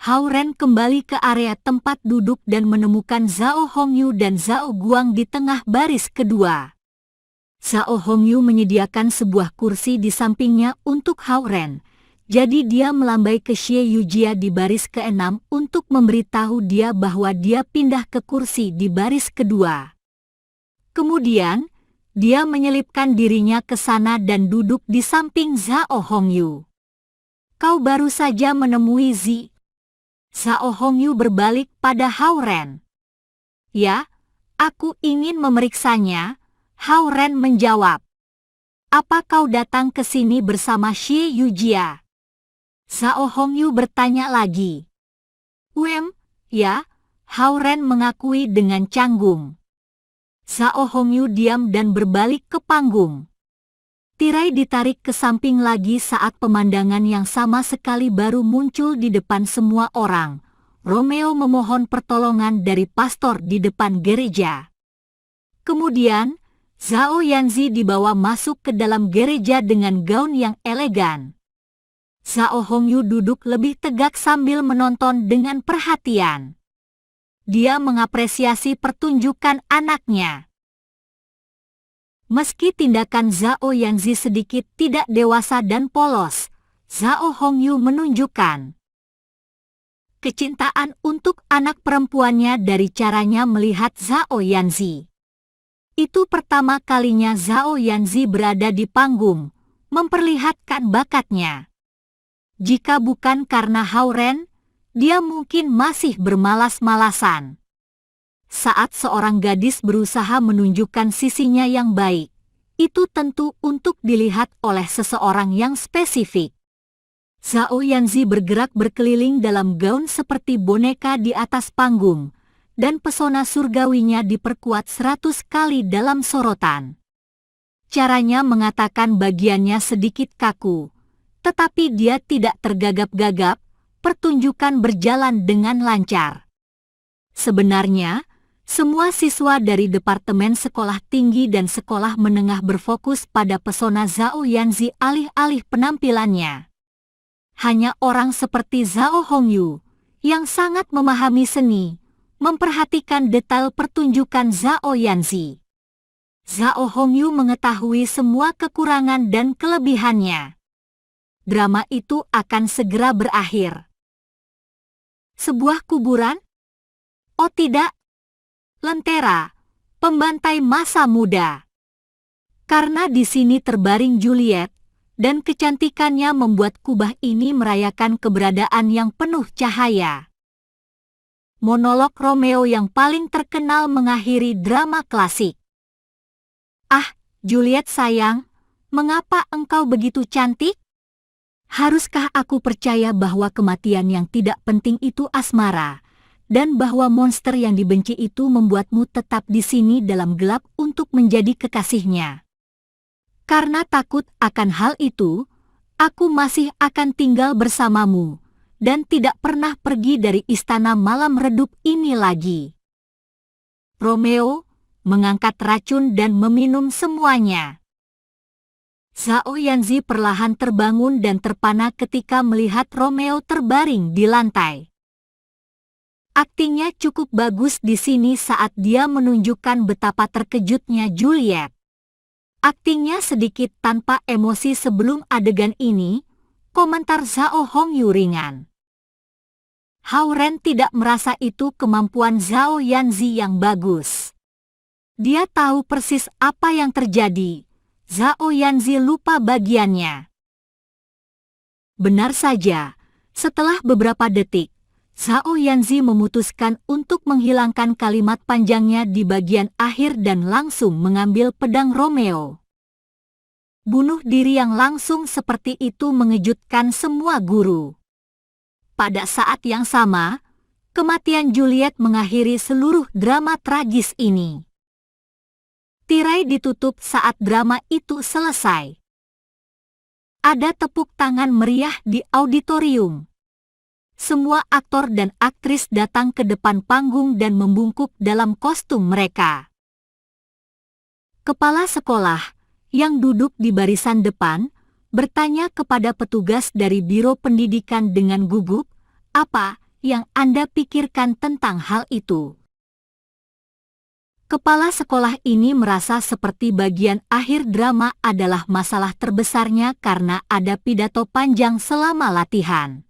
Hao Ren kembali ke area tempat duduk dan menemukan Zhao Hongyu dan Zhao Guang di tengah baris kedua. Zhao Hongyu menyediakan sebuah kursi di sampingnya untuk Hao Ren, jadi dia melambai ke Xie Yujia di baris ke-6 untuk memberitahu dia bahwa dia pindah ke kursi di baris kedua. Kemudian, dia menyelipkan dirinya ke sana dan duduk di samping Zhao Hongyu. "Kau baru saja menemui Zi?" Zhao Hongyu berbalik pada Hao Ren. "Ya, aku ingin memeriksanya," Hao Ren menjawab. "Apa kau datang ke sini bersama Xie Yujia?" Zhao Hongyu bertanya lagi. Ya," Hao Ren mengakui dengan canggung. Zhao Hongyu diam dan berbalik ke panggung. Tirai ditarik ke samping lagi saat pemandangan yang sama sekali baru muncul di depan semua orang. Romeo memohon pertolongan dari pastor di depan gereja. Kemudian, Zhao Yanzi dibawa masuk ke dalam gereja dengan gaun yang elegan. Zhao Hongyu duduk lebih tegak sambil menonton dengan perhatian. Dia mengapresiasi pertunjukan anaknya. Meski tindakan Zhao Yanzi sedikit tidak dewasa dan polos, Zhao Hongyu menunjukkan kecintaan untuk anak perempuannya dari caranya melihat Zhao Yanzi. Itu pertama kalinya Zhao Yanzi berada di panggung, memperlihatkan bakatnya. Jika bukan karena Hao Ren, dia mungkin masih bermalas-malasan. Saat seorang gadis berusaha menunjukkan sisinya yang baik, itu tentu untuk dilihat oleh seseorang yang spesifik. Zhao Yanzi bergerak berkeliling dalam gaun seperti boneka di atas panggung, dan pesona surgawinya diperkuat 100 kali dalam sorotan. Caranya mengatakan bagiannya sedikit kaku, tetapi dia tidak tergagap-gagap, pertunjukan berjalan dengan lancar. Sebenarnya, semua siswa dari Departemen Sekolah Tinggi dan Sekolah Menengah berfokus pada pesona Zhao Yanzi alih-alih penampilannya. Hanya orang seperti Zhao Hongyu, yang sangat memahami seni, memperhatikan detail pertunjukan Zhao Yanzi. Zhao Hongyu mengetahui semua kekurangan dan kelebihannya. Drama itu akan segera berakhir. Sebuah kuburan? Oh tidak. Lentera, pembantai masa muda. Karena di sini terbaring Juliet, dan kecantikannya membuat kubah ini merayakan keberadaan yang penuh cahaya. Monolog Romeo yang paling terkenal mengakhiri drama klasik. "Ah, Juliet sayang, mengapa engkau begitu cantik? Haruskah aku percaya bahwa kematian yang tidak penting itu asmara, dan bahwa monster yang dibenci itu membuatmu tetap di sini dalam gelap untuk menjadi kekasihnya? Karena takut akan hal itu, aku masih akan tinggal bersamamu, dan tidak pernah pergi dari istana malam redup ini lagi." Romeo mengangkat racun dan meminum semuanya. Zhao Yanzi perlahan terbangun dan terpana ketika melihat Romeo terbaring di lantai. Aktingnya cukup bagus di sini saat dia menunjukkan betapa terkejutnya Juliet. Aktingnya sedikit tanpa emosi sebelum adegan ini, komentar Zhao Hongyu ringan. Hao Ren tidak merasa itu kemampuan Zhao Yanzi yang bagus. Dia tahu persis apa yang terjadi. Zhao Yanzi lupa bagiannya. Benar saja, setelah beberapa detik, Zhao Yanzi memutuskan untuk menghilangkan kalimat panjangnya di bagian akhir dan langsung mengambil pedang Romeo. Bunuh diri yang langsung seperti itu mengejutkan semua guru. Pada saat yang sama, kematian Juliet mengakhiri seluruh drama tragis ini. Tirai ditutup saat drama itu selesai. Ada tepuk tangan meriah di auditorium. Semua aktor dan aktris datang ke depan panggung dan membungkuk dalam kostum mereka. Kepala sekolah, yang duduk di barisan depan, bertanya kepada petugas dari Biro Pendidikan dengan gugup, "Apa yang Anda pikirkan tentang hal itu? Kepala sekolah ini merasa seperti bagian akhir drama adalah masalah terbesarnya karena ada pidato panjang selama latihan.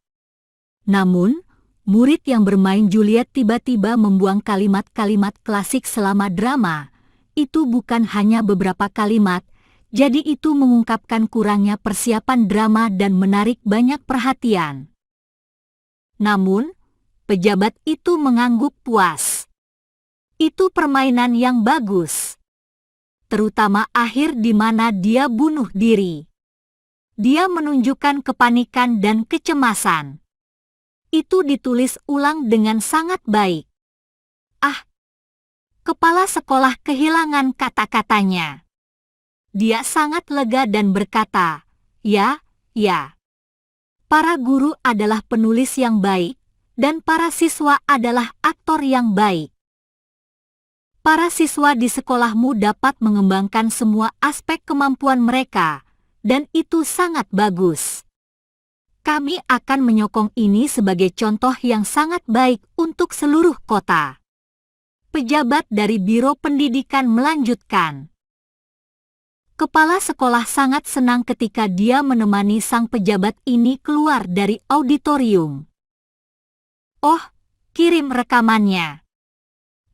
Namun, murid yang bermain Juliet tiba-tiba membuang kalimat-kalimat klasik selama drama. Itu bukan hanya beberapa kalimat, jadi itu mengungkapkan kurangnya persiapan drama dan menarik banyak perhatian. Namun, pejabat itu mengangguk puas. Itu permainan yang bagus. Terutama akhir di mana dia bunuh diri. Dia menunjukkan kepanikan dan kecemasan. Itu ditulis ulang dengan sangat baik. Kepala sekolah kehilangan kata-katanya. Dia sangat lega dan berkata, "Ya, ya. Para guru adalah penulis yang baik, dan para siswa adalah aktor yang baik. Para siswa di sekolahmu dapat mengembangkan semua aspek kemampuan mereka, dan itu sangat bagus. Kami akan menyokong ini sebagai contoh yang sangat baik untuk seluruh kota." Pejabat dari Biro Pendidikan melanjutkan. Kepala sekolah sangat senang ketika dia menemani sang pejabat ini keluar dari auditorium. "Oh, kirim rekamannya.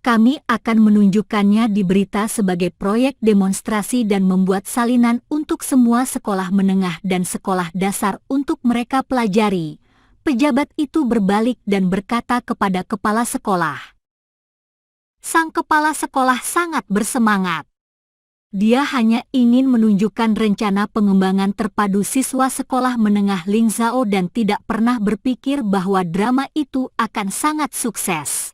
Kami akan menunjukkannya di berita sebagai proyek demonstrasi dan membuat salinan untuk semua sekolah menengah dan sekolah dasar untuk mereka pelajari." Pejabat itu berbalik dan berkata kepada kepala sekolah. Sang kepala sekolah sangat bersemangat. Dia hanya ingin menunjukkan rencana pengembangan terpadu siswa sekolah menengah Lingzhou dan tidak pernah berpikir bahwa drama itu akan sangat sukses.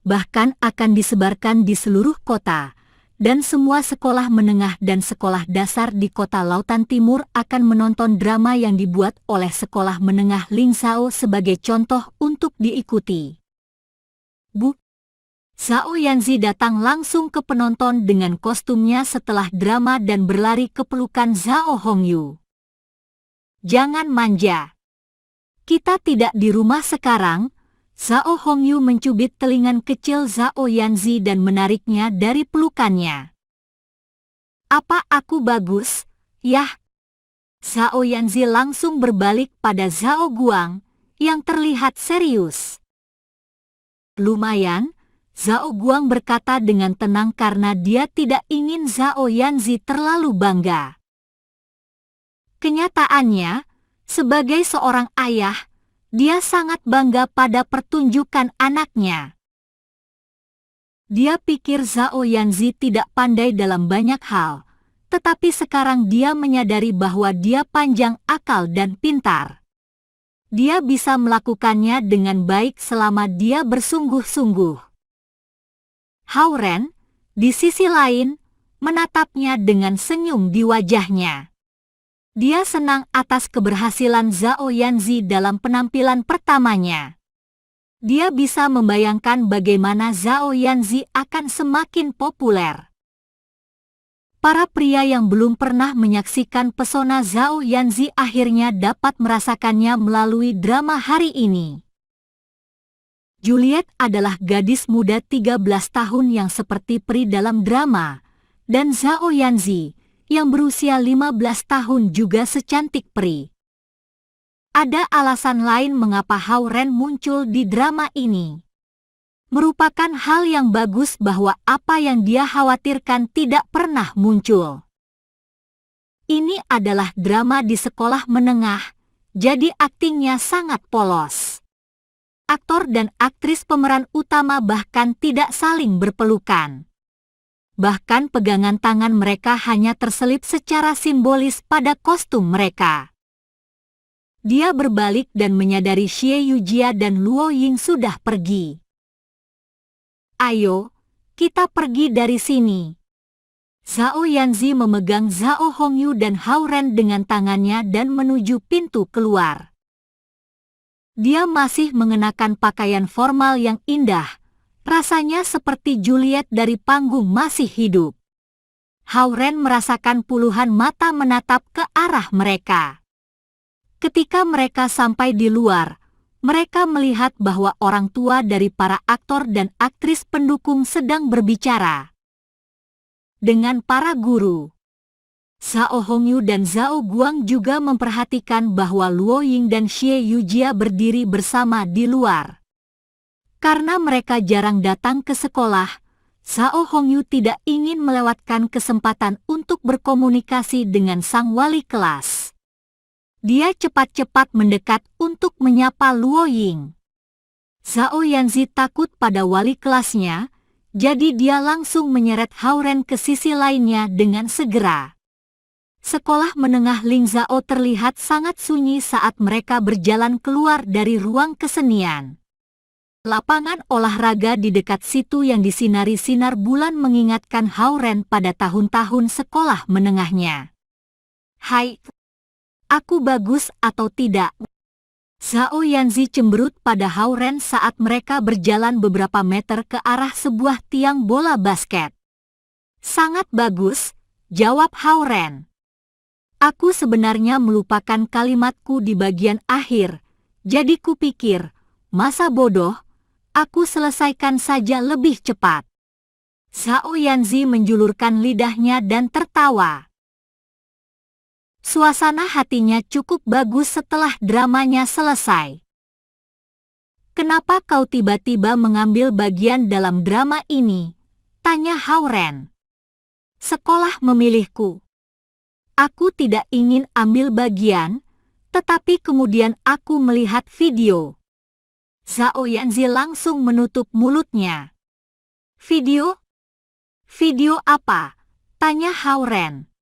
Bahkan akan disebarkan di seluruh kota, dan semua sekolah menengah dan sekolah dasar di kota Lautan Timur akan menonton drama yang dibuat oleh sekolah menengah Lingzhou sebagai contoh untuk diikuti. Zhao Yanzi datang langsung ke penonton dengan kostumnya setelah drama dan berlari ke pelukan Zhao Hongyu. "Jangan manja. Kita tidak di rumah sekarang." Zhao Hongyu mencubit telingan kecil Zhao Yanzi dan menariknya dari pelukannya. "Apa aku bagus, yah?" Zhao Yanzi langsung berbalik pada Zhao Guang, yang terlihat serius. "Lumayan," Zhao Guang berkata dengan tenang karena dia tidak ingin Zhao Yanzi terlalu bangga. Kenyataannya, sebagai seorang ayah, dia sangat bangga pada pertunjukan anaknya. Dia pikir Zhao Yanzi tidak pandai dalam banyak hal, tetapi sekarang dia menyadari bahwa dia panjang akal dan pintar. Dia bisa melakukannya dengan baik selama dia bersungguh-sungguh. Hao Ren, di sisi lain, menatapnya dengan senyum di wajahnya. Dia senang atas keberhasilan Zhao Yanzi dalam penampilan pertamanya. Dia bisa membayangkan bagaimana Zhao Yanzi akan semakin populer. Para pria yang belum pernah menyaksikan pesona Zhao Yanzi akhirnya dapat merasakannya melalui drama hari ini. Juliet adalah gadis muda 13 tahun yang seperti peri dalam drama, dan Zhao Yanzi, yang berusia 15 tahun juga secantik peri. Ada alasan lain mengapa Hao Ren muncul di drama ini. Merupakan hal yang bagus bahwa apa yang dia khawatirkan tidak pernah muncul. Ini adalah drama di sekolah menengah, jadi aktingnya sangat polos. Aktor dan aktris pemeran utama bahkan tidak saling berpelukan. Bahkan pegangan tangan mereka hanya terselip secara simbolis pada kostum mereka. Dia berbalik dan menyadari Xie Yujia dan Luo Ying sudah pergi. "Ayo, kita pergi dari sini." Zhao Yanzi memegang Zhao Hongyu dan Hao Ren dengan tangannya dan menuju pintu keluar. Dia masih mengenakan pakaian formal yang indah, rasanya seperti Juliet dari panggung masih hidup. Hao Ren merasakan puluhan mata menatap ke arah mereka. Ketika mereka sampai di luar, Mereka melihat bahwa orang tua dari para aktor dan aktris pendukung sedang berbicara dengan para guru. Zhao Hongyu dan Zhao Guang juga memperhatikan bahwa Luo Ying dan Xie Yujia berdiri bersama di luar. Karena mereka jarang datang ke sekolah, Zhao Hongyu tidak ingin melewatkan kesempatan untuk berkomunikasi dengan sang wali kelas. Dia cepat-cepat mendekat untuk menyapa Luo Ying. Zhao Yanzi takut pada wali kelasnya, jadi dia langsung menyeret Hao Ren ke sisi lainnya dengan segera. Sekolah menengah Ling Zhao terlihat sangat sunyi saat mereka berjalan keluar dari ruang kesenian. Lapangan olahraga di dekat situ yang disinari sinar bulan mengingatkan Hao Ren pada tahun-tahun sekolah menengahnya. Hai, aku bagus atau tidak? Zhao Yanzi cemberut pada Hao Ren saat mereka berjalan beberapa meter ke arah sebuah tiang bola basket. Sangat bagus, jawab Hao Ren. Aku sebenarnya melupakan kalimatku di bagian akhir, jadi kupikir, masa bodoh, aku selesaikan saja lebih cepat. Zhao Yanzi menjulurkan lidahnya dan tertawa. Suasana hatinya cukup bagus setelah dramanya selesai. Kenapa kau tiba-tiba mengambil bagian dalam drama ini? Tanya Hao Ren. Sekolah memilihku. Aku tidak ingin ambil bagian, tetapi kemudian aku melihat video. Zhao Yanzi langsung menutup mulutnya. Video? Video apa? Tanya Hao Ren.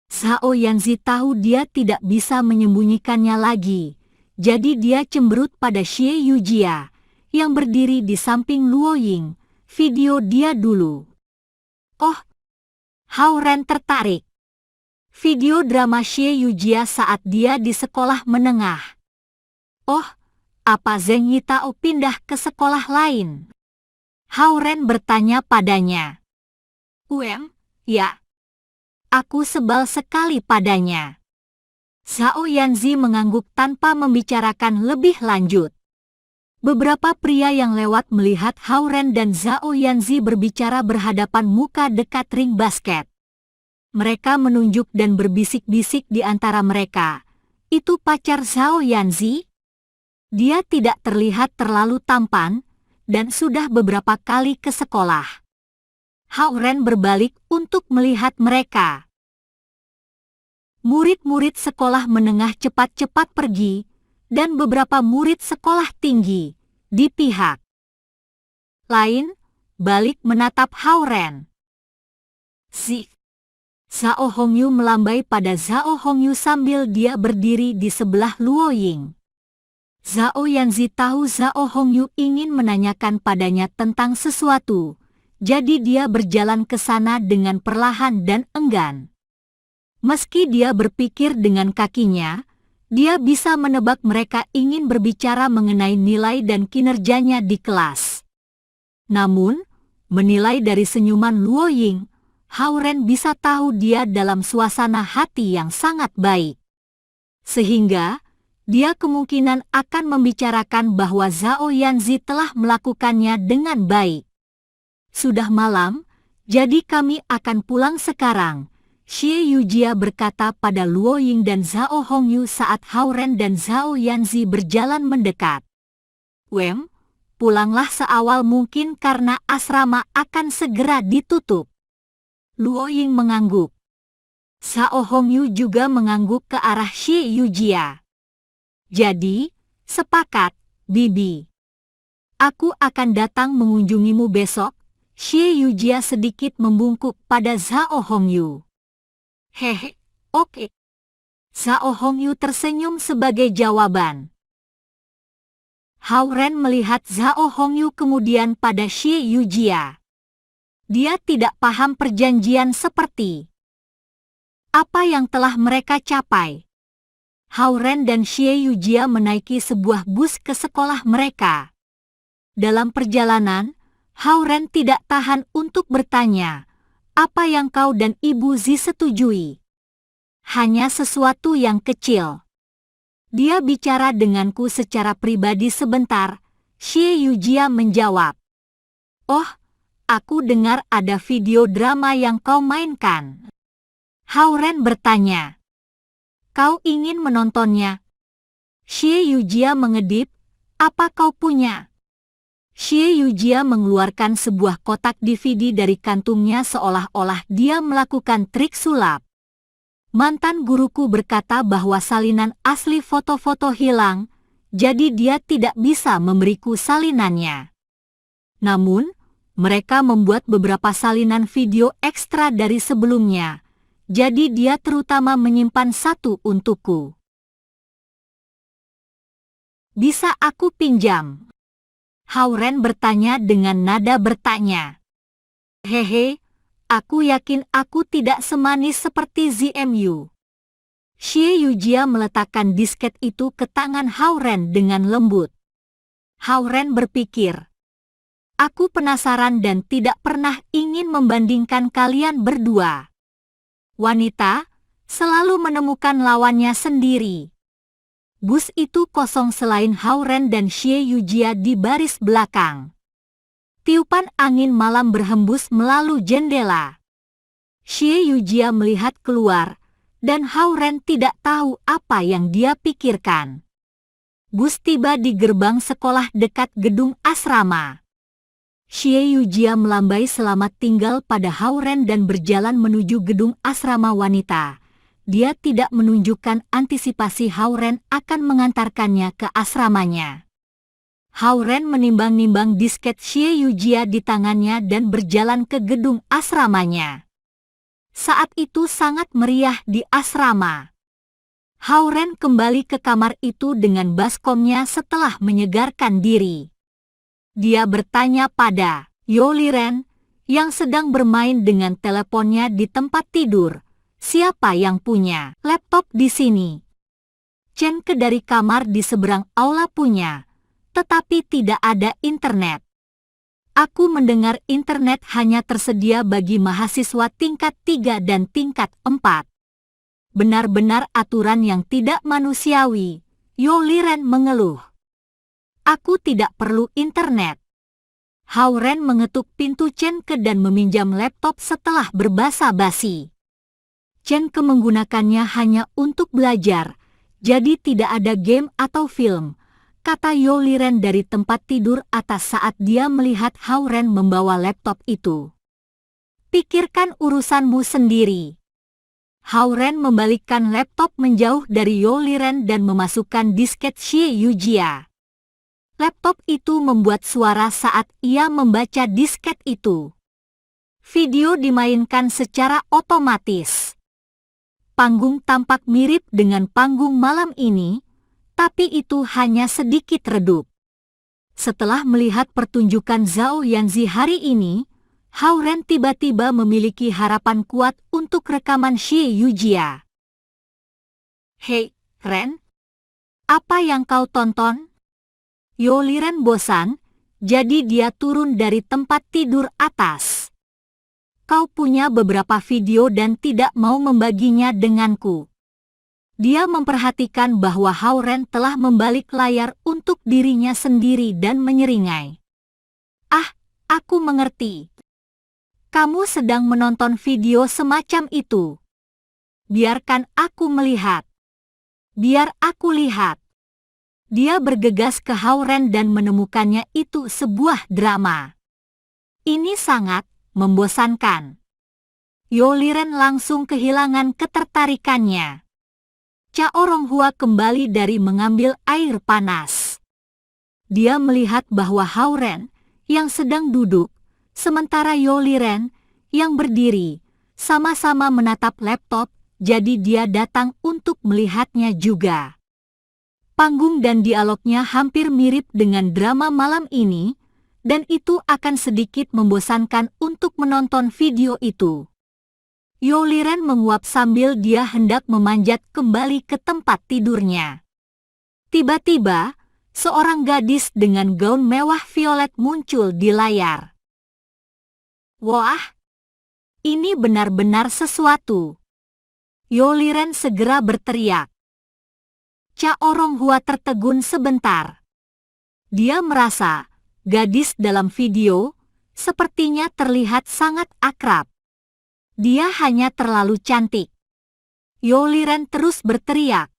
Zhao Yanzi tahu dia tidak bisa menyembunyikannya lagi, jadi dia cemberut pada Xie Yujia, yang berdiri di samping Luo Ying. Video dia dulu. Oh, Hao Ren tertarik. Video drama Xie Yujia saat dia di sekolah menengah. Oh, apa Zheng Yitao pindah ke sekolah lain? Hao Ren bertanya padanya. Ya. Aku sebal sekali padanya. Zhao Yanzi mengangguk tanpa membicarakan lebih lanjut. Beberapa pria yang lewat melihat Hao Ren dan Zhao Yanzi berbicara berhadapan muka dekat ring basket. Mereka menunjuk dan berbisik-bisik di antara mereka. Itu pacar Zhao Yanzi? Dia tidak terlihat terlalu tampan, dan sudah beberapa kali ke sekolah. Hao Ren berbalik untuk melihat mereka. Murid-murid sekolah menengah cepat-cepat pergi, dan beberapa murid sekolah tinggi, di pihak lain, balik menatap Hao Ren. Zhao Hongyu melambai pada Zhao Hongyu sambil dia berdiri di sebelah Luo Ying. Zhao Yanzi tahu Zhao Hongyu ingin menanyakan padanya tentang sesuatu, jadi dia berjalan ke sana dengan perlahan dan enggan. Meski dia berpikir dengan kakinya, dia bisa menebak mereka ingin berbicara mengenai nilai dan kinerjanya di kelas. Namun, menilai dari senyuman Luo Ying, Hao Ren bisa tahu dia dalam suasana hati yang sangat baik. Sehingga, dia kemungkinan akan membicarakan bahwa Zhao Yanzi telah melakukannya dengan baik. Sudah malam, jadi kami akan pulang sekarang, Xie Yujia berkata pada Luo Ying dan Zhao Hongyu saat Hao Ren dan Zhao Yanzi berjalan mendekat. Pulanglah seawal mungkin karena asrama akan segera ditutup. Luo Ying mengangguk. Zhao Hongyu juga mengangguk ke arah Xie Yujia. Jadi, sepakat, Bibi. Aku akan datang mengunjungimu besok. Xie Yujia sedikit membungkuk pada Zhao Hongyu. Hehe, oke. Zhao Hongyu tersenyum sebagai jawaban. Hao Ren melihat Zhao Hongyu kemudian pada Xie Yujia. Dia tidak paham perjanjian seperti apa yang telah mereka capai. Hao Ren dan Xie Yujia menaiki sebuah bus ke sekolah mereka. Dalam perjalanan, Hao Ren tidak tahan untuk bertanya, apa yang kau dan Ibu Zi setujui? Hanya sesuatu yang kecil. Dia bicara denganku secara pribadi sebentar, Xie Yujia menjawab. Oh, aku dengar ada video drama yang kau mainkan. Hao Ren bertanya. Kau ingin menontonnya? Xie Yujia mengedip, apa kau punya? Xie Yujia mengeluarkan sebuah kotak DVD dari kantungnya seolah-olah dia melakukan trik sulap. Mantan guruku berkata bahwa salinan asli foto-foto hilang, jadi dia tidak bisa memberiku salinannya. Namun, mereka membuat beberapa salinan video ekstra dari sebelumnya, jadi dia terutama menyimpan satu untukku. Bisa aku pinjam? Hao Ren bertanya dengan nada bertanya. Hehe, aku yakin aku tidak semanis seperti ZMU. Xie Yujia meletakkan disket itu ke tangan Hao Ren dengan lembut. Hao Ren berpikir, aku penasaran dan tidak pernah ingin membandingkan kalian berdua. Wanita selalu menemukan lawannya sendiri. Bus itu kosong selain Hao Ren dan Xie Yujia di baris belakang. Tiupan angin malam berhembus melalui jendela. Xie Yujia melihat keluar, dan Hao Ren tidak tahu apa yang dia pikirkan. Bus tiba di gerbang sekolah dekat gedung asrama. Xie Yujia melambai selamat tinggal pada Hao Ren dan berjalan menuju gedung asrama wanita. Dia tidak menunjukkan antisipasi Hao Ren akan mengantarkannya ke asramanya. Hao Ren menimbang-nimbang disket Xie Yujia di tangannya dan berjalan ke gedung asramanya. Saat itu sangat meriah di asrama. Hao Ren kembali ke kamar itu dengan baskomnya setelah menyegarkan diri. Dia bertanya pada Yo Liren, yang sedang bermain dengan teleponnya di tempat tidur, siapa yang punya laptop di sini? Chen Ke dari kamar di seberang aula punya, tetapi tidak ada internet. Aku mendengar internet hanya tersedia bagi mahasiswa tingkat 3 dan tingkat 4. Benar-benar aturan yang tidak manusiawi, Yo Liren mengeluh. Aku tidak perlu internet. Hao Ren mengetuk pintu Chen Ke dan meminjam laptop setelah berbasa-basi. Chen Ke menggunakannya hanya untuk belajar, jadi tidak ada game atau film, kata Yo Liren dari tempat tidur atas saat dia melihat Hao Ren membawa laptop itu. Pikirkan urusanmu sendiri. Hao Ren membalikkan laptop menjauh dari Yo Liren dan memasukkan disket Xie Yujia. Laptop itu membuat suara saat ia membaca disket itu. Video dimainkan secara otomatis. Panggung tampak mirip dengan panggung malam ini, tapi itu hanya sedikit redup. Setelah melihat pertunjukan Zhao Yanzi hari ini, Hao Ren tiba-tiba memiliki harapan kuat untuk rekaman Xie Yujia. Hei, Ren, apa yang kau tonton? Yo Liren bosan, jadi dia turun dari tempat tidur atas. Kau punya beberapa video dan tidak mau membaginya denganku. Dia memperhatikan bahwa Hao Ren telah membalik layar untuk dirinya sendiri dan menyeringai. Ah, aku mengerti. Kamu sedang menonton video semacam itu. Biarkan aku melihat. Biar aku lihat. Dia bergegas ke Hao Ren dan menemukannya itu sebuah drama. Ini sangat membosankan. Yo Liren langsung kehilangan ketertarikannya. Cha Oronghua kembali dari mengambil air panas. Dia melihat bahwa Hao Ren yang sedang duduk, sementara Yo Liren yang berdiri, sama-sama menatap laptop, jadi dia datang untuk melihatnya juga. Panggung dan dialognya hampir mirip dengan drama malam ini, dan itu akan sedikit membosankan untuk menonton video itu. Yo Liren menguap sambil dia hendak memanjat kembali ke tempat tidurnya. Tiba-tiba, seorang gadis dengan gaun mewah violet muncul di layar. Wah, ini benar-benar sesuatu. Yo Liren segera berteriak. Cha Oronghua tertegun sebentar. Dia merasa gadis dalam video sepertinya terlihat sangat akrab. Dia hanya terlalu cantik. Yo Liren terus berteriak.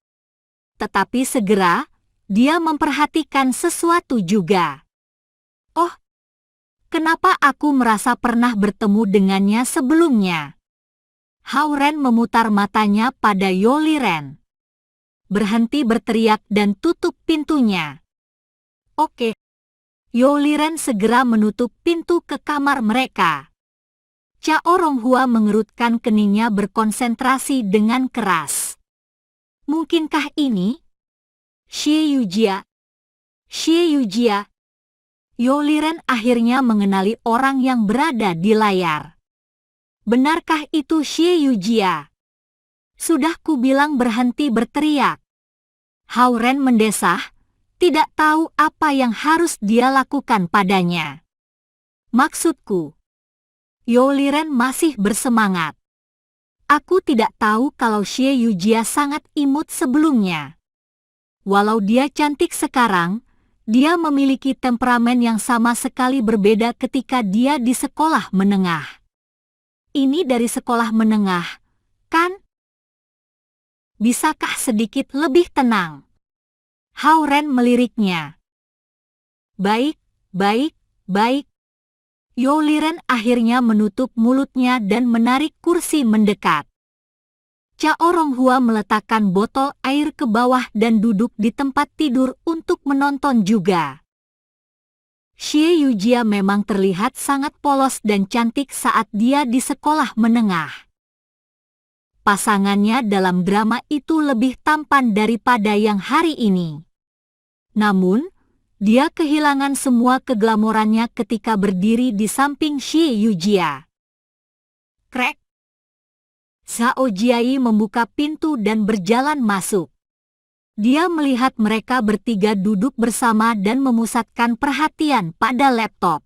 Tetapi segera, dia memperhatikan sesuatu juga. Oh, kenapa aku merasa pernah bertemu dengannya sebelumnya? Hao Ren memutar matanya pada Yo Liren. Berhenti berteriak dan tutup pintunya. Oke. Yo Liren segera menutup pintu ke kamar mereka. Cha Oronghua mengerutkan keningnya berkonsentrasi dengan keras. Mungkinkah ini? Xie Yujia. Xie Yujia. Yo Liren akhirnya mengenali orang yang berada di layar. Benarkah itu Xie Yujia? Sudah kubilang berhenti berteriak. Hao Ren mendesah, tidak tahu apa yang harus dia lakukan padanya. Maksudku, Yo Liren masih bersemangat. Aku tidak tahu kalau Xie Yujia sangat imut sebelumnya. Walau dia cantik sekarang, dia memiliki temperamen yang sama sekali berbeda ketika dia di sekolah menengah. Ini dari sekolah menengah, kan? Bisakah sedikit lebih tenang? Hao Ren meliriknya. Baik, baik, baik. Yo Liren akhirnya menutup mulutnya dan menarik kursi mendekat. Cha Oronghua meletakkan botol air ke bawah dan duduk di tempat tidur untuk menonton juga. Xie Yujia memang terlihat sangat polos dan cantik saat dia di sekolah menengah. Pasangannya dalam drama itu lebih tampan daripada yang hari ini. Namun, dia kehilangan semua keglamorannya ketika berdiri di samping Xie Yujia. Krek! Zhao Jiai membuka pintu dan berjalan masuk. Dia melihat mereka bertiga duduk bersama dan memusatkan perhatian pada laptop.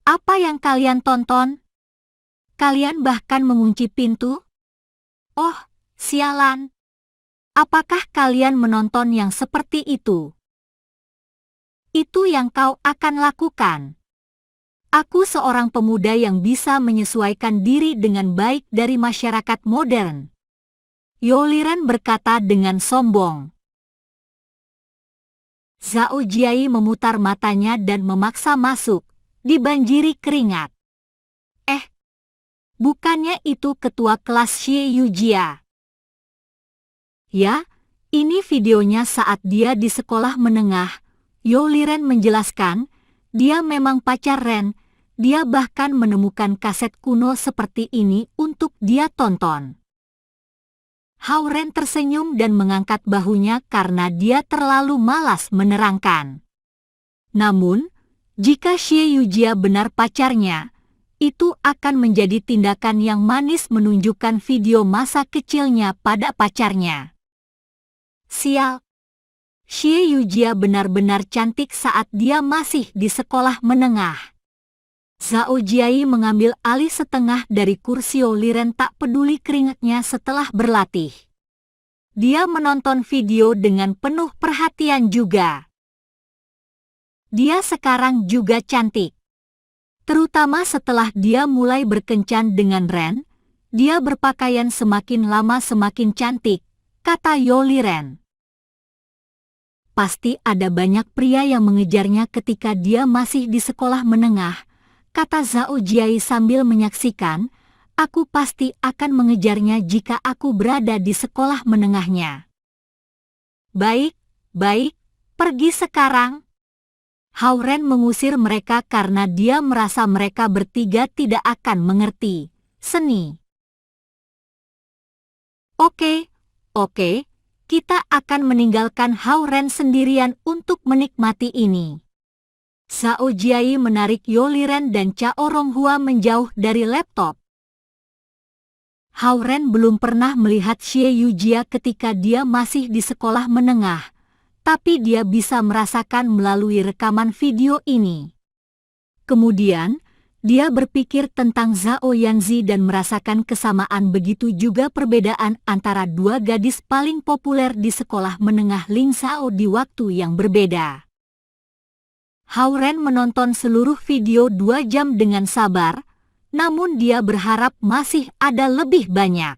Apa yang kalian tonton? Kalian bahkan mengunci pintu? Oh, sialan! Apakah kalian menonton yang seperti itu? Itu yang kau akan lakukan. Aku seorang pemuda yang bisa menyesuaikan diri dengan baik dari masyarakat modern. Yo Liren berkata dengan sombong. Zhao Jiai memutar matanya dan memaksa masuk, dibanjiri keringat. Bukannya itu ketua kelas Xie Yujia? Ya, ini videonya saat dia di sekolah menengah. Yo Liren menjelaskan, dia memang pacar Ren, dia bahkan menemukan kaset kuno seperti ini untuk dia tonton. Hao Ren tersenyum dan mengangkat bahunya karena dia terlalu malas menerangkan. Namun, jika Xie Yujia benar pacarnya, itu akan menjadi tindakan yang manis menunjukkan video masa kecilnya pada pacarnya. Sial! Xie Yujia benar-benar cantik saat dia masih di sekolah menengah. Zhao Jiai mengambil alih setengah dari kursi. Yo Liren tak peduli keringatnya setelah berlatih. Dia menonton video dengan penuh perhatian juga. Dia sekarang juga cantik. Terutama setelah dia mulai berkencan dengan Ren, dia berpakaian semakin lama semakin cantik, kata Yo Liren. Pasti ada banyak pria yang mengejarnya ketika dia masih di sekolah menengah, kata Zhao Jiai sambil menyaksikan. Aku pasti akan mengejarnya jika aku berada di sekolah menengahnya. Baik, baik, pergi sekarang. Hao Ren mengusir mereka karena dia merasa mereka bertiga tidak akan mengerti seni. Oke, kita akan meninggalkan Hao Ren sendirian untuk menikmati ini. Zhao Jiai menarik Yo Liren dan Cha Oronghua menjauh dari laptop. Hao Ren belum pernah melihat Xie Yujia ketika dia masih di sekolah menengah, tapi dia bisa merasakan melalui rekaman video ini. Kemudian, Dia berpikir tentang Zhao Yanzi dan merasakan kesamaan, begitu juga perbedaan antara dua gadis paling populer di sekolah menengah Ling Zhao di waktu yang berbeda. Hao Ren menonton seluruh video 2 jam dengan sabar, namun dia berharap masih ada lebih banyak.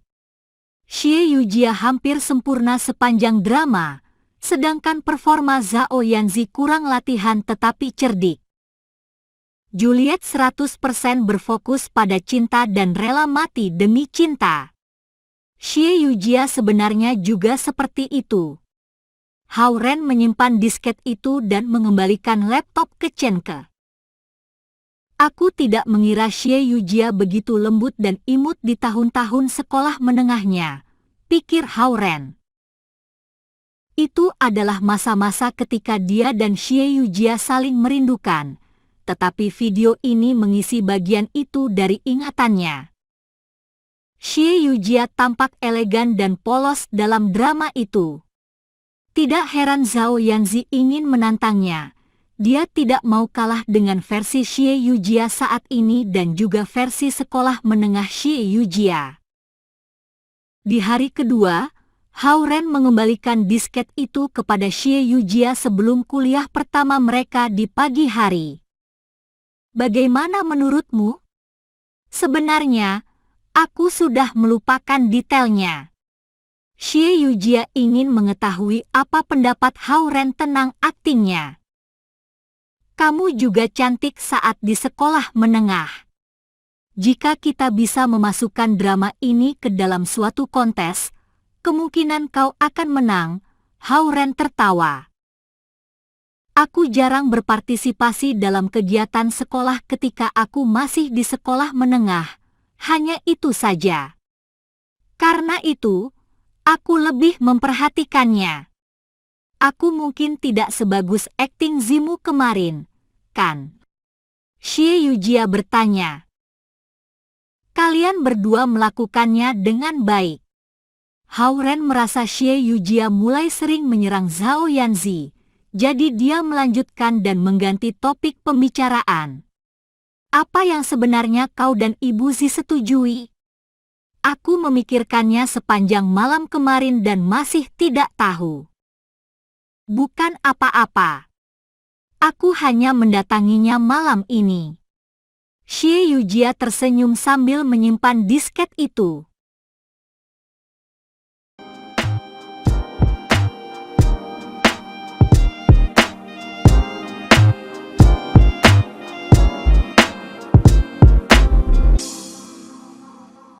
Xie Yujia hampir sempurna sepanjang drama, sedangkan performa Zhao Yanzi kurang latihan tetapi cerdik. Juliet 100% berfokus pada cinta dan rela mati demi cinta. Xie Yujia sebenarnya juga seperti itu. Hao Ren menyimpan disket itu dan mengembalikan laptop ke Chen-ke. Aku tidak mengira Xie Yujia begitu lembut dan imut di tahun-tahun sekolah menengahnya, pikir Hao Ren. Itu adalah masa-masa ketika dia dan Xie Yujia saling merindukan, tetapi video ini mengisi bagian itu dari ingatannya. Xie Yujia tampak elegan dan polos dalam drama itu. Tidak heran Zhao Yanzi ingin menantangnya. Dia tidak mau kalah dengan versi Xie Yujia saat ini dan juga versi sekolah menengah Xie Yujia. Di hari kedua, Hao Ren mengembalikan disket itu kepada Xie Yujia sebelum kuliah pertama mereka di pagi hari. Bagaimana menurutmu? Sebenarnya, aku sudah melupakan detailnya. Xie Yujia ingin mengetahui apa pendapat Hao Ren tentang aktingnya. Kamu juga cantik saat di sekolah menengah. Jika kita bisa memasukkan drama ini ke dalam suatu kontes, kemungkinan kau akan menang, Hao Ren tertawa. Aku jarang berpartisipasi dalam kegiatan sekolah ketika aku masih di sekolah menengah, hanya itu saja. Karena itu, aku lebih memperhatikannya. Aku mungkin tidak sebagus akting Zimu kemarin, kan? Xie Yujia bertanya. Kalian berdua melakukannya dengan baik. Hao Ren merasa Xie Yujia mulai sering menyerang Zhao Yanzi, jadi dia melanjutkan dan mengganti topik pembicaraan. Apa yang sebenarnya kau dan Ibu Zi setujui? Aku memikirkannya sepanjang malam kemarin dan masih tidak tahu. Bukan apa-apa. Aku hanya mendatanginya malam ini. Xie Yujia tersenyum sambil menyimpan disket itu.